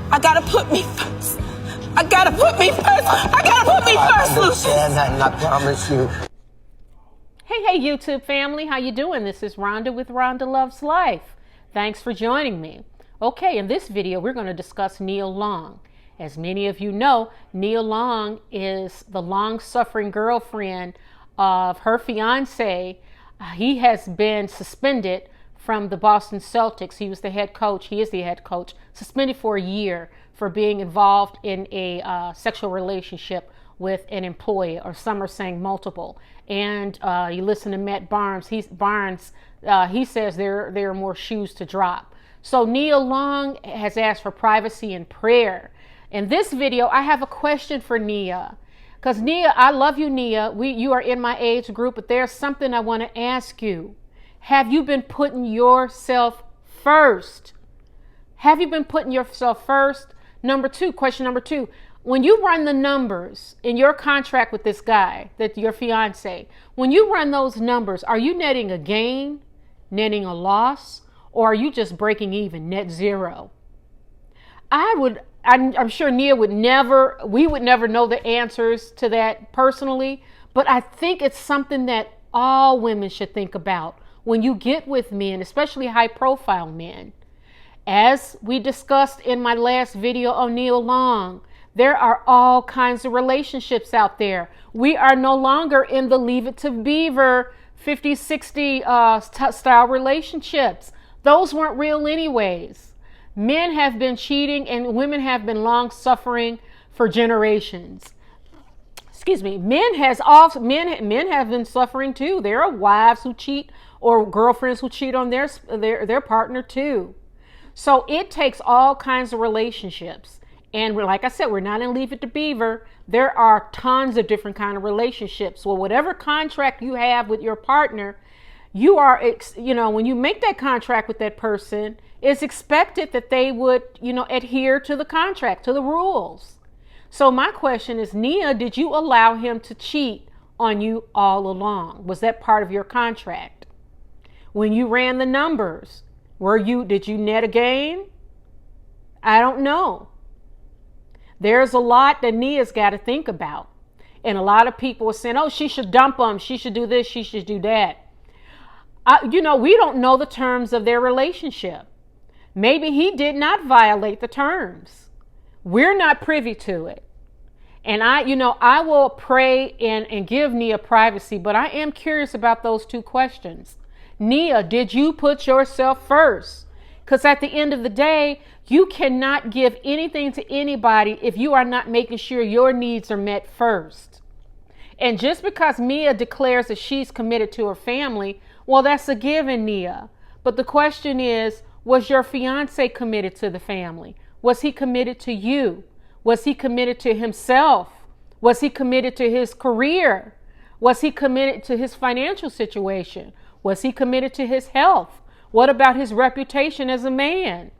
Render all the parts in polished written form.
I gotta put me first. I gotta put me first. I gotta put me first, Lucius. I understand that, and I promise you. Hey YouTube family, how you doing? This is Rhonda with Rhonda Loves Life. Thanks for joining me. Okay, in this video we're going to discuss Nia Long. As many of you know, Nia Long is the long-suffering girlfriend of her fiance. He has been suspended from the Boston Celtics. He was the head coach. He is the head coach. Suspended for a year for being involved in a sexual relationship with an employee, or some are saying multiple. And you listen to Matt Barnes. He says there are more shoes to drop. So Nia Long has asked for privacy and prayer. In this video, I have a question for Nia. Because Nia, I love you, Nia. You are in my age group, but there's something I want to ask you. Have you been putting yourself first? Have you been putting yourself first? Question number two, when you run the numbers in your contract with this guy, your fiance, when you run those numbers, are you netting a gain, netting a loss, or are you just breaking even, net zero? I'm sure Nia we would never know the answers to that personally, but I think it's something that all women should think about when you get with men, especially high profile men. As we discussed in my last video on Nia Long, there are all kinds of relationships out there. We are no longer in the Leave It to Beaver 50, 60 style relationships. Those weren't real anyways. Men have been cheating and women have been long suffering for generations. Excuse me. Men have been suffering too. There are wives who cheat or girlfriends who cheat on their partner too. So it takes all kinds of relationships. And like I said, we're not in Leave It to Beaver. There are tons of different kind of relationships. Well, whatever contract you have with your partner, you are, when you make that contract with that person, it's expected that they would, adhere to the contract, to the rules. So my question is, Nia, did you allow him to cheat on you all along? Was that part of your contract? When you ran the numbers, did you net a gain? I don't know. There's a lot that Nia's got to think about. And a lot of people are saying, oh, she should dump him. She should do this. She should do that. We don't know the terms of their relationship. Maybe he did not violate the terms. We're not privy to it. And I will pray and give Nia privacy, but I am curious about those two questions. Nia, did you put yourself first? Because at the end of the day, you cannot give anything to anybody if you are not making sure your needs are met first. And just because Nia declares that she's committed to her family, well, that's a given, Nia. But the question is, was your fiance committed to the family? Was he committed to you? Was he committed to himself? Was he committed to his career? Was he committed to his financial situation? Was he committed to his health? What about his reputation as a man?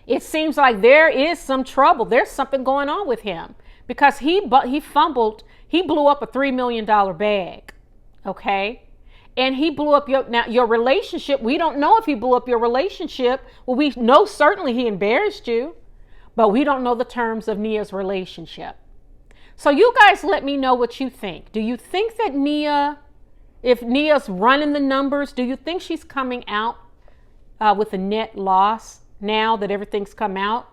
It seems like there is some trouble. There's something going on with him because he fumbled. He blew up a $3 million bag. Okay. And he blew up your relationship. We don't know if he blew up your relationship. Well, we know certainly he embarrassed you, but we don't know the terms of Nia's relationship. So you guys let me know what you think. Do you think that if Nia's running the numbers, do you think she's coming out with a net loss now that everything's come out?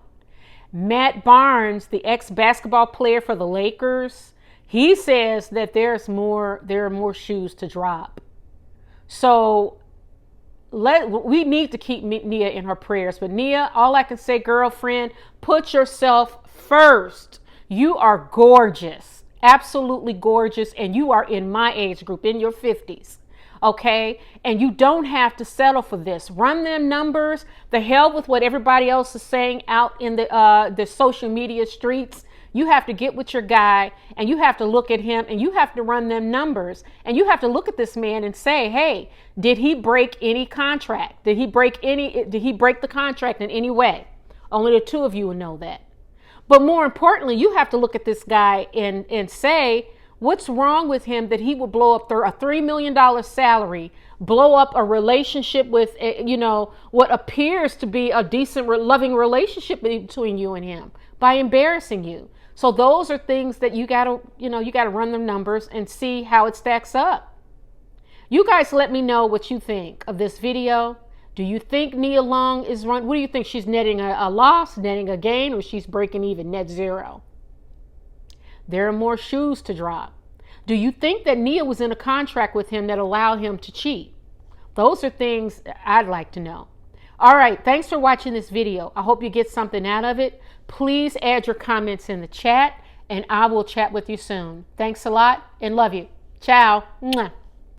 Matt Barnes, the ex-basketball player for the Lakers, he says that there are more shoes to drop. So we need to keep Nia in her prayers. But Nia, all I can say, girlfriend, put yourself first. You are gorgeous, absolutely gorgeous, and you are in my age group, in your 50s. Okay, and you don't have to settle for this. Run them numbers. The hell with what everybody else is saying out in the social media streets. You have to get with your guy and you have to look at him and you have to run them numbers and you have to look at this man and say, hey, did he break any contract? Did he break the contract in any way? Only the two of you will know that. But more importantly, you have to look at this guy and say, what's wrong with him that he would blow up a $3 million salary, blow up a relationship with, what appears to be a decent, loving relationship between you and him by embarrassing you. So those are things that you gotta run the numbers and see how it stacks up. You guys let me know what you think of this video. Do you think Nia Long is what do you think? She's netting a loss, netting a gain, or she's breaking even, net zero? There are more shoes to drop. Do you think that Nia was in a contract with him that allowed him to cheat? Those are things I'd like to know. All right, thanks for watching this video. I hope you get something out of it. Please add your comments in the chat, and I will chat with you soon. Thanks a lot and love you. Ciao. Mwah.